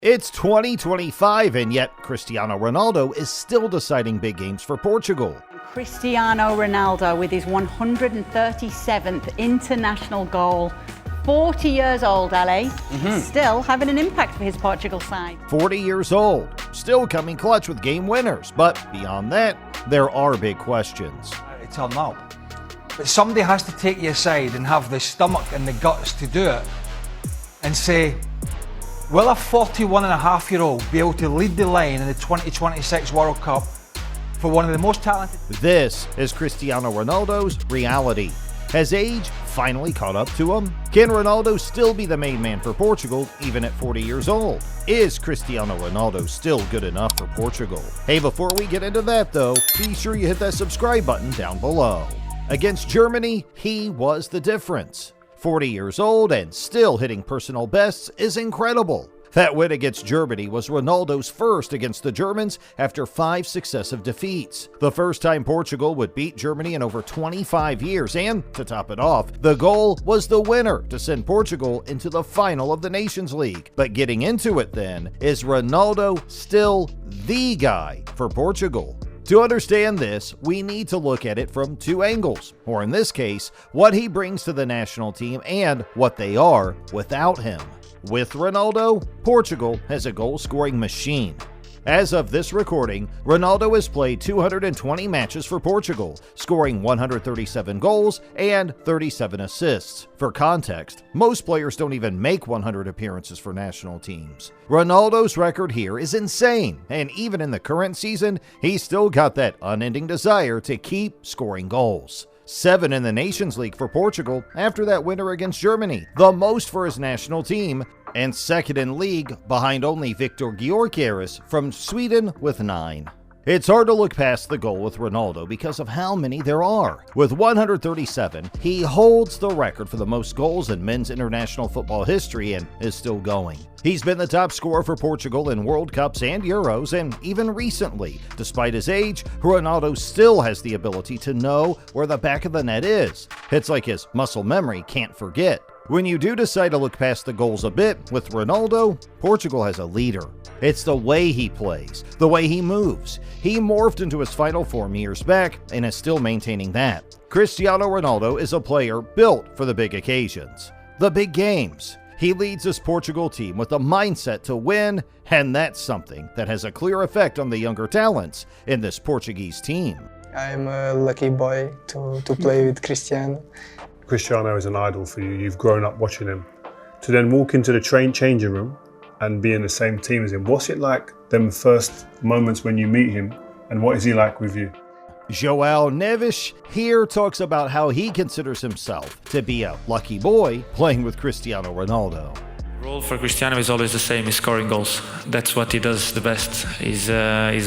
It's 2025, and yet Cristiano Ronaldo is still deciding big games for Portugal. Cristiano Ronaldo with his 137th international goal. 40 years old, LA, still having an impact for his Portugal side. 40 years old, still coming clutch with game winners, but beyond that, there are big questions. Turn up. But somebody has to take you aside and have the stomach and the guts to do it and say, will a 41-and-a-half-year-old be able to lead the line in the 2026 World Cup for one of the most talented? This is Cristiano Ronaldo's reality. Has age finally caught up to him? Can Ronaldo still be the main man for Portugal even at 40 years old? Is Cristiano Ronaldo still good enough for Portugal? Hey, before we get into that though, be sure you hit that subscribe button down below. Against Germany, he was the difference. 40 years old and still hitting personal bests is incredible. That win against Germany was Ronaldo's first against the Germans after 5 successive defeats. The first time Portugal would beat Germany in over 25 years, and to top it off, the goal was the winner to send Portugal into the final of the Nations League. But getting into it then, is Ronaldo still the guy for Portugal? To understand this, we need to look at it from two angles, or in this case, what he brings to the national team and what they are without him. With Ronaldo, Portugal has a goal-scoring machine. As of this recording, Ronaldo has played 220 matches for Portugal, scoring 137 goals and 37 assists. For context, most players don't even make 100 appearances for national teams. Ronaldo's record here is insane, and even in the current season, he's still got that unending desire to keep scoring goals. 7 in the Nations League for Portugal after that winner against Germany, the most for his national team, and second in league behind only Viktor Gyökeres from Sweden with 9. It's hard to look past the goal with Ronaldo because of how many there are. With 137, he holds the record for the most goals in men's international football history and is still going. He's been the top scorer for Portugal in World Cups and Euros, and even recently, despite his age, Ronaldo still has the ability to know where the back of the net is. It's like his muscle memory can't forget. When you do decide to look past the goals a bit, with Ronaldo, Portugal has a leader. It's the way he plays, the way he moves. He morphed into his final form years back and is still maintaining that. Cristiano Ronaldo is a player built for the big occasions, the big games. He leads this Portugal team with a mindset to win, and that's something that has a clear effect on the younger talents in this Portuguese team. I'm a lucky boy to play with Cristiano. Cristiano is an idol for you. You've grown up watching him. To then walk into the changing room and be in the same team as him, what's it like, them first moments when you meet him, and what is he like with you? João Neves here talks about how he considers himself to be a lucky boy playing with Cristiano Ronaldo. The role for Cristiano is always the same, is scoring goals. That's what he does the best. He's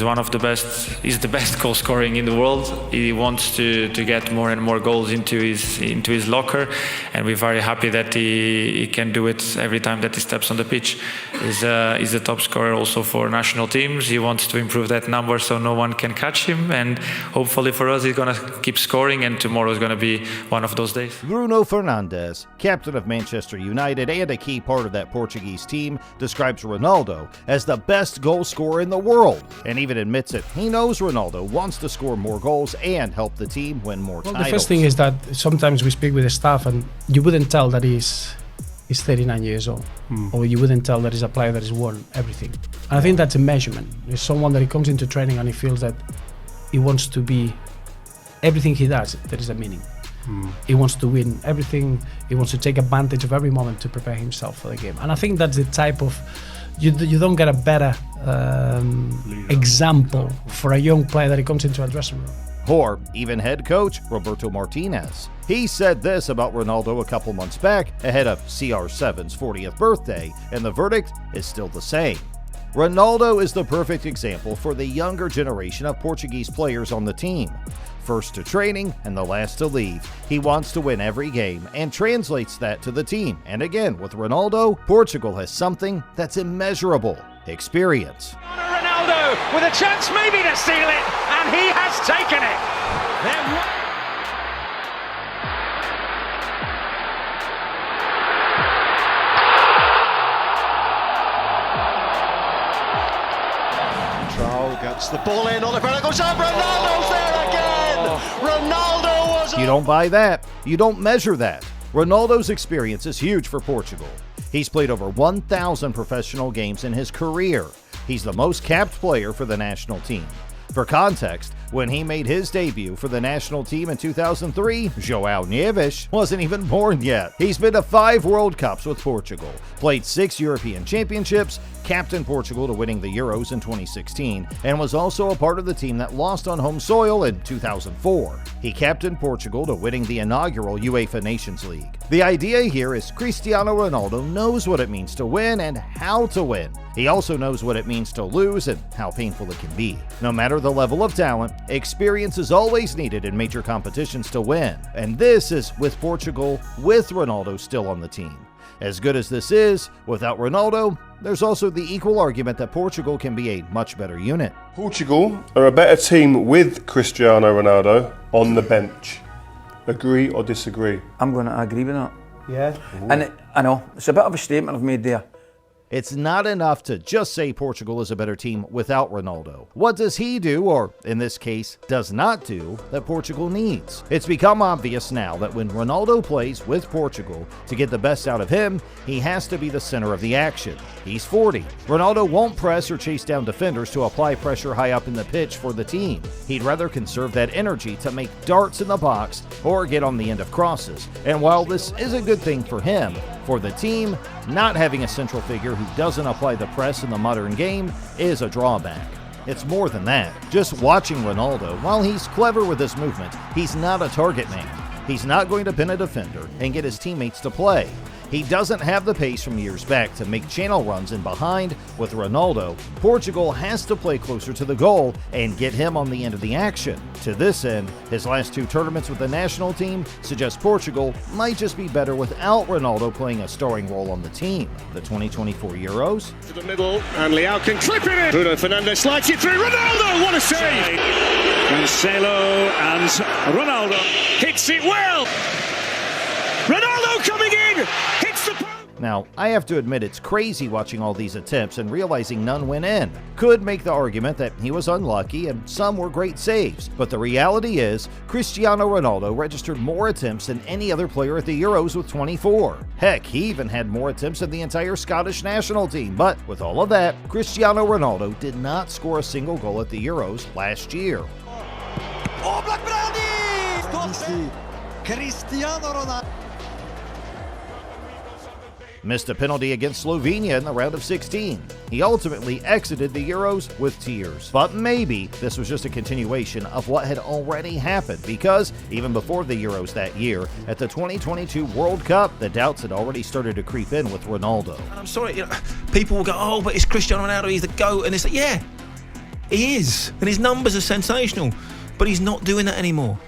one of the best, he's the best goal scoring in the world. He wants to get more and more goals into his locker, and we're very happy that he can do it every time that he steps on the pitch. He's the top scorer also for national teams. He wants to improve that number so no one can catch him, and hopefully for us he's going to keep scoring, and tomorrow is going to be one of those days. Bruno Fernandes, captain of Manchester United and a key part of that Portuguese team, describes Ronaldo as the best goal scorer in the world, and even admits it. He knows Ronaldo wants to score more goals and help the team win more titles. The first thing is that sometimes we speak with the staff and you wouldn't tell that he's 39 years old, or you wouldn't tell that he's a player that has won everything. And I think that's a measurement. There's someone that he comes into training and he feels that he wants to be everything he does. There is a meaning. He wants to win everything. He wants to take advantage of every moment to prepare himself for the game. And I think that's the type of, you don't get a better example for a young player that he comes into a dressing room. Or even head coach Roberto Martinez. He said this about Ronaldo a couple months back ahead of CR7's 40th birthday, and the verdict is still the same. Ronaldo is the perfect example for the younger generation of Portuguese players on the team. First to training and the last to leave. He wants to win every game and translates that to the team. And again, with Ronaldo, Portugal has something that's immeasurable: experience. Ronaldo with a chance maybe to seal it, and he has taken it. Ronaldo gets the ball in, Oliveira goes up, Ronaldo's there again! Ronaldo was... You don't buy that. You don't measure that. Ronaldo's experience is huge for Portugal. He's played over 1,000 professional games in his career. He's the most capped player for the national team. For context, when he made his debut for the national team in 2003, João Neves wasn't even born yet. He's been to 5 World Cups with Portugal, played 6 European Championships, captained Portugal to winning the Euros in 2016, and was also a part of the team that lost on home soil in 2004. He captained Portugal to winning the inaugural UEFA Nations League. The idea here is Cristiano Ronaldo knows what it means to win and how to win. He also knows what it means to lose and how painful it can be. No matter the level of talent, experience is always needed in major competitions to win. And this is with Portugal, with Ronaldo still on the team. As good as this is, without Ronaldo, there's also the equal argument that Portugal can be a much better unit. Portugal are a better team with Cristiano Ronaldo on the bench. Agree or disagree? I'm going to agree with that. Yeah. And I know, it's a bit of a statement I've made there. It's not enough to just say Portugal is a better team without Ronaldo. What does he do, or in this case, does not do, that Portugal needs? It's become obvious now that when Ronaldo plays with Portugal, to get the best out of him, he has to be the center of the action. He's 40. Ronaldo won't press or chase down defenders to apply pressure high up in the pitch for the team. He'd rather conserve that energy to make darts in the box or get on the end of crosses. And while this is a good thing for him, for the team, not having a central figure who doesn't apply the press in the modern game is a drawback. It's more than that. Just watching Ronaldo, while he's clever with his movement, he's not a target man. He's not going to pin a defender and get his teammates to play. He doesn't have the pace from years back to make channel runs in behind. With Ronaldo, Portugal has to play closer to the goal and get him on the end of the action. To this end, his last 2 tournaments with the national team suggest Portugal might just be better without Ronaldo playing a starring role on the team. The 2024 Euros? To the middle, and Leao can clip it in. Bruno Fernandes slides it through. Ronaldo, what a save! Cancelo and Ronaldo hits it well. Ronaldo coming in, hits the post. Now, I have to admit it's crazy watching all these attempts and realizing none went in. Could make the argument that he was unlucky and some were great saves, but the reality is Cristiano Ronaldo registered more attempts than any other player at the Euros with 24. Heck, he even had more attempts than the entire Scottish national team. But with all of that, Cristiano Ronaldo did not score a single goal at the Euros last year. Oh, Black Brownie! Cristiano Ronaldo. Missed a penalty against Slovenia in the round of 16. He ultimately exited the Euros with tears. But maybe this was just a continuation of what had already happened, because even before the Euros that year, at the 2022 World Cup, the doubts had already started to creep in with Ronaldo. And I'm sorry, people will go, oh, but it's Cristiano Ronaldo, he's the GOAT. And it's like, yeah, he is. And his numbers are sensational. But he's not doing that anymore.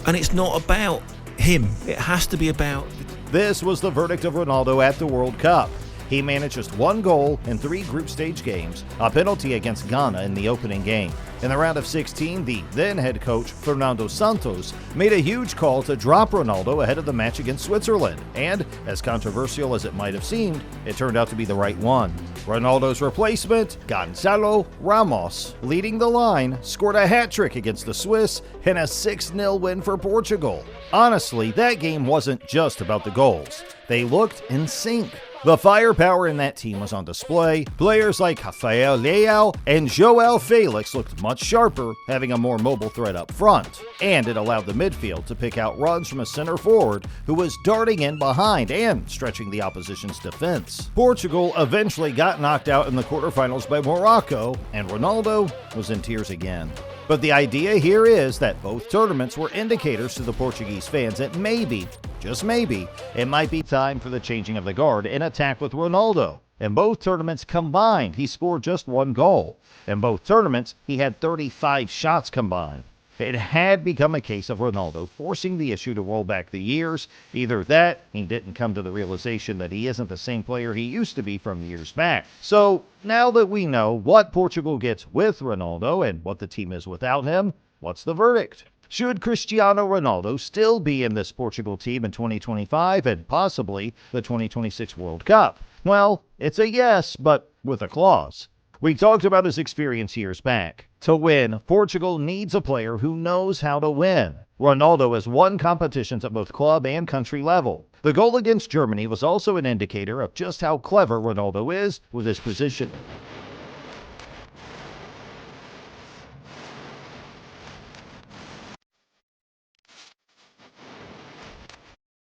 And it's not about him. It has to be about... This was the verdict of Ronaldo at the World Cup. He managed just 1 goal in 3 group stage games, a penalty against Ghana in the opening game. In the round of 16, the then head coach Fernando Santos made a huge call to drop Ronaldo ahead of the match against Switzerland, and as controversial as it might have seemed, it turned out to be the right one. Ronaldo's replacement, Gonzalo Ramos, leading the line, scored a hat-trick against the Swiss in a 6-0 win for Portugal. Honestly, that game wasn't just about the goals. They looked in sync. The firepower in that team was on display. Players like Rafael Leao and João Felix looked much sharper, having a more mobile threat up front. And it allowed the midfield to pick out runs from a center forward who was darting in behind and stretching the opposition's defense. Portugal eventually got knocked out in the quarterfinals by Morocco, and Ronaldo was in tears again. But the idea here is that both tournaments were indicators to the Portuguese fans that maybe, just maybe, it might be time for the changing of the guard in attack with Ronaldo. In both tournaments combined, he scored just 1 goal. In both tournaments, he had 35 shots combined. It had become a case of Ronaldo forcing the issue to roll back the years. Either that, he didn't come to the realization that he isn't the same player he used to be from years back. So, now that we know what Portugal gets with Ronaldo and what the team is without him, what's the verdict? Should Cristiano Ronaldo still be in this Portugal team in 2025 and possibly the 2026 World Cup? Well, it's a yes, but with a clause. We talked about his experience years back. To win, Portugal needs a player who knows how to win. Ronaldo has won competitions at both club and country level. The goal against Germany was also an indicator of just how clever Ronaldo is with his position.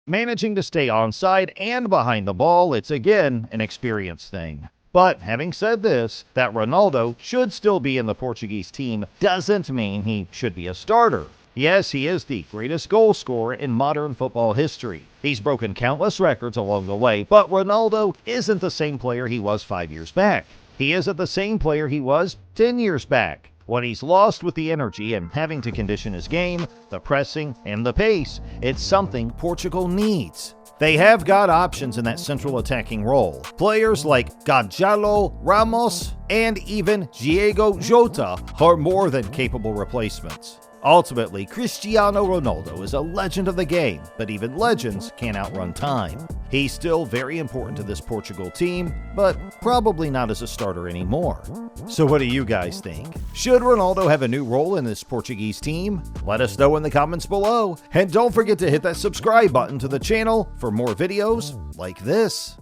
Managing to stay onside and behind the ball, it's again an experience thing. But having said this, that Ronaldo should still be in the Portuguese team doesn't mean he should be a starter. Yes, he is the greatest goal scorer in modern football history. He's broken countless records along the way, but Ronaldo isn't the same player he was 5 years back. He isn't the same player he was 10 years back. When he's lost with the energy and having to condition his game, the pressing, and the pace, it's something Portugal needs. They have got options in that central attacking role. Players like Gonzalo Ramos and even Diego Jota are more than capable replacements. Ultimately, Cristiano Ronaldo is a legend of the game, but even legends can't outrun time. He's still very important to this Portugal team, but probably not as a starter anymore. So what do you guys think? Should Ronaldo have a new role in this Portuguese team? Let us know in the comments below, and don't forget to hit that subscribe button to the channel for more videos like this.